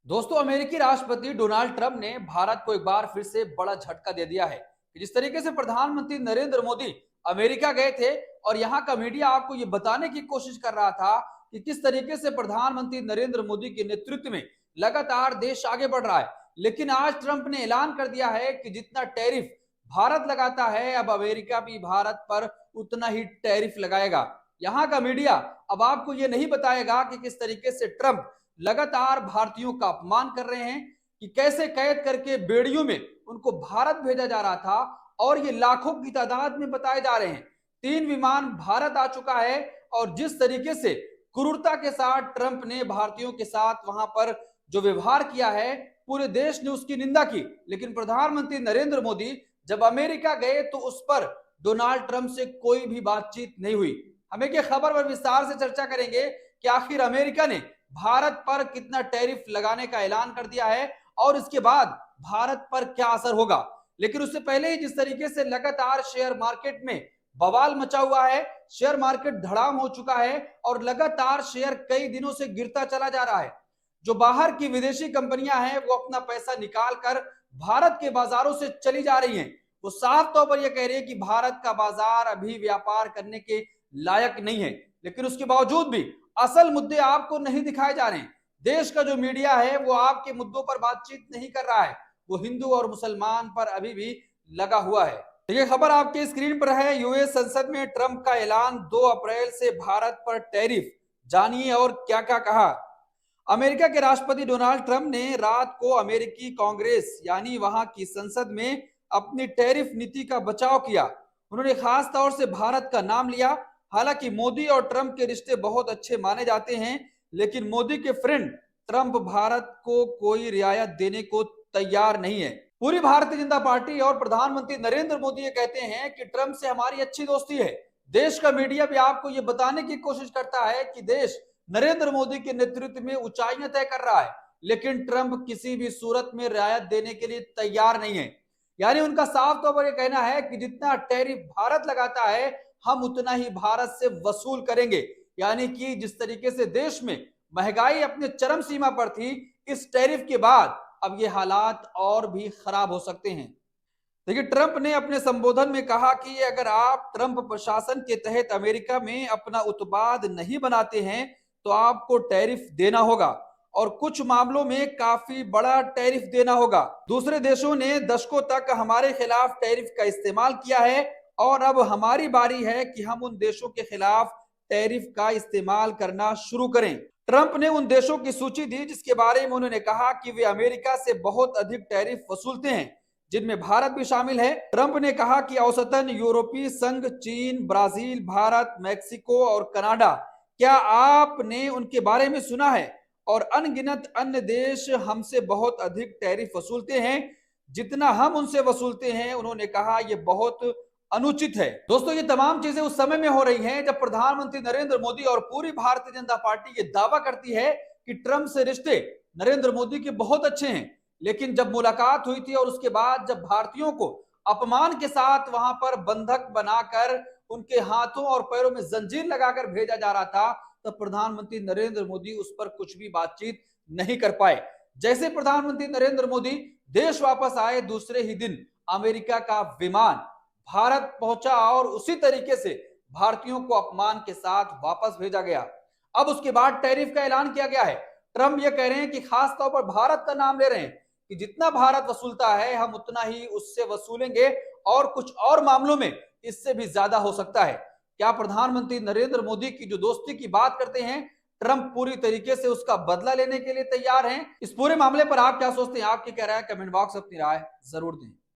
दोस्तों, अमेरिकी राष्ट्रपति डोनाल्ड ट्रंप ने भारत को एक बार फिर से बड़ा झटका दे दिया है कि जिस तरीके से प्रधानमंत्री नरेंद्र मोदी अमेरिका गए थे और यहां का मीडिया आपको ये बताने की कोशिश कर रहा था कि किस तरीके से प्रधानमंत्री नरेंद्र मोदी के नेतृत्व में लगातार देश आगे बढ़ रहा है। लेकिन आज ट्रंप ने ऐलान कर दिया है कि जितना टैरिफ भारत लगाता है, अब अमेरिका भी भारत पर उतना ही टैरिफ लगाएगा। यहाँ का मीडिया अब आपको ये नहीं बताएगा कि किस तरीके से ट्रंप लगातार भारतीयों का अपमान कर रहे हैं, कि कैसे कैद करके बेड़ियों में उनको भारत भेजा जा रहा था और ये लाखों की तादाद में बताए जा रहे हैं। 3 विमान भारत आ चुका है और जिस तरीके से क्रूरता के साथ ट्रंप ने भारतीयों के साथ वहां पर जो व्यवहार किया है, पूरे देश ने उसकी निंदा की। लेकिन प्रधानमंत्री नरेंद्र मोदी जब अमेरिका गए तो उस पर डोनाल्ड ट्रंप से कोई भी बातचीत नहीं हुई। हम एक खबर पर विस्तार से चर्चा करेंगे कि आखिर अमेरिका ने भारत पर कितना टैरिफ लगाने का ऐलान कर दिया है और इसके बाद भारत पर क्या असर होगा। लेकिन उससे पहले ही जिस तरीके से लगातार शेयर मार्केट में बवाल मचा हुआ है, शेयर मार्केट धड़ाम हो चुका है और लगातार शेयर कई दिनों से गिरता चला जा रहा है। जो बाहर की विदेशी कंपनियां हैं वो अपना पैसा निकाल कर भारत के बाजारों से चली जा रही हैं। वो साफ तौर पर यह कह रही है कि भारत का बाजार अभी व्यापार करने के लायक नहीं है। लेकिन उसके बावजूद भी असल मुद्दे आपको नहीं दिखाए जा रहे हैं। देश का जो मीडिया है वो आपके मुद्दों पर बातचीत नहीं कर रहा है, वो हिंदू और मुसलमान पर अभी भी लगा हुआ है। ये खबर आपके स्क्रीन पर है। यूएस संसद में ट्रंप का ऐलान, 2 अप्रैल से भारत पर टैरिफ। जानिए और क्या क्या कहा। अमेरिका के राष्ट्रपति डोनाल्ड ट्रंप ने रात को अमेरिकी कांग्रेस यानी वहां की संसद में अपनी टैरिफ नीति का बचाव किया। उन्होंने खास तौर से भारत का नाम लिया। हालांकि मोदी और ट्रंप के रिश्ते बहुत अच्छे माने जाते हैं, लेकिन मोदी के फ्रेंड ट्रंप भारत को कोई रियायत देने को तैयार नहीं है। पूरी भारतीय जनता पार्टी और प्रधानमंत्री नरेंद्र मोदी ये कहते हैं कि ट्रंप से हमारी अच्छी दोस्ती है। देश का मीडिया भी आपको ये बताने की कोशिश करता है कि देश नरेंद्र मोदी के नेतृत्व में ऊंचाइयां तय कर रहा है, लेकिन ट्रंप किसी भी सूरत में रियायत देने के लिए तैयार नहीं है। यानी उनका साफ तौर पर यह कहना है कि जितना टैरिफ भारत लगाता है हम उतना ही भारत से वसूल करेंगे। यानी कि जिस तरीके से देश में महंगाई अपने चरम सीमा पर थी, इस टैरिफ के बाद अब ये हालात और भी खराब हो सकते हैं। देखिए, ट्रंप ने अपने संबोधन में कहा कि अगर आप ट्रंप प्रशासन के तहत अमेरिका में अपना उत्पाद नहीं बनाते हैं तो आपको टैरिफ देना होगा और कुछ मामलों में काफी बड़ा टैरिफ देना होगा। दूसरे देशों ने दशकों तक हमारे खिलाफ टैरिफ का इस्तेमाल किया है और अब हमारी बारी है कि हम उन देशों के खिलाफ टैरिफ का इस्तेमाल करना शुरू करें। ट्रंप ने उन देशों की सूची दी जिसके बारे में उन्होंने कहा कि वे अमेरिका से बहुत अधिक टैरिफ वसूलते हैं, जिनमें भारत भी शामिल है। ट्रंप ने कहा कि औसतन यूरोपीय संघ, चीन, ब्राजील, भारत, मैक्सिको और कनाडा, क्या आपने उनके बारे में सुना है? और अनगिनत अन्य देश हमसे बहुत अधिक टैरिफ वसूलते हैं। जितना हम उनसे वसूलते हैं, उन्होंने कहा, यह बहुत अनुचित है। दोस्तों, ये तमाम चीजें उस समय में हो रही हैं जब प्रधानमंत्री नरेंद्र मोदी और पूरी भारतीय जनता पार्टी ये दावा करती है कि ट्रंप से रिश्ते नरेंद्र मोदी के बहुत अच्छे हैं। लेकिन जब मुलाकात हुई थी और उसके बाद जब भारतीयों को अपमान के साथ वहां पर बंधक बनाकर उनके हाथों और पैरों में जंजीर लगाकर भेजा जा रहा था, तब प्रधानमंत्री नरेंद्र मोदी उस पर कुछ भी बातचीत नहीं कर पाए। जैसे प्रधानमंत्री नरेंद्र मोदी देश वापस आए, दूसरे ही दिन अमेरिका का विमान भारत पहुंचा और उसी तरीके से भारतीयों को अपमान के साथ वापस भेजा गया। अब उसके बाद टैरिफ का ऐलान किया गया है। ट्रंप ये कह रहे हैं कि खास तौर पर भारत का नाम ले रहे हैं कि जितना भारत वसूलता है हम उतना ही उससे वसूलेंगे और कुछ और मामलों में इससे भी ज्यादा हो सकता है। क्या प्रधानमंत्री नरेंद्र मोदी की जो दोस्ती की बात करते हैं, ट्रंप पूरी तरीके से उसका बदला लेने के लिए तैयार हैं? इस पूरे मामले पर आप क्या सोचते हैं? आपकी क्या राय है? कमेंट बॉक्स में अपनी राय जरूर दें।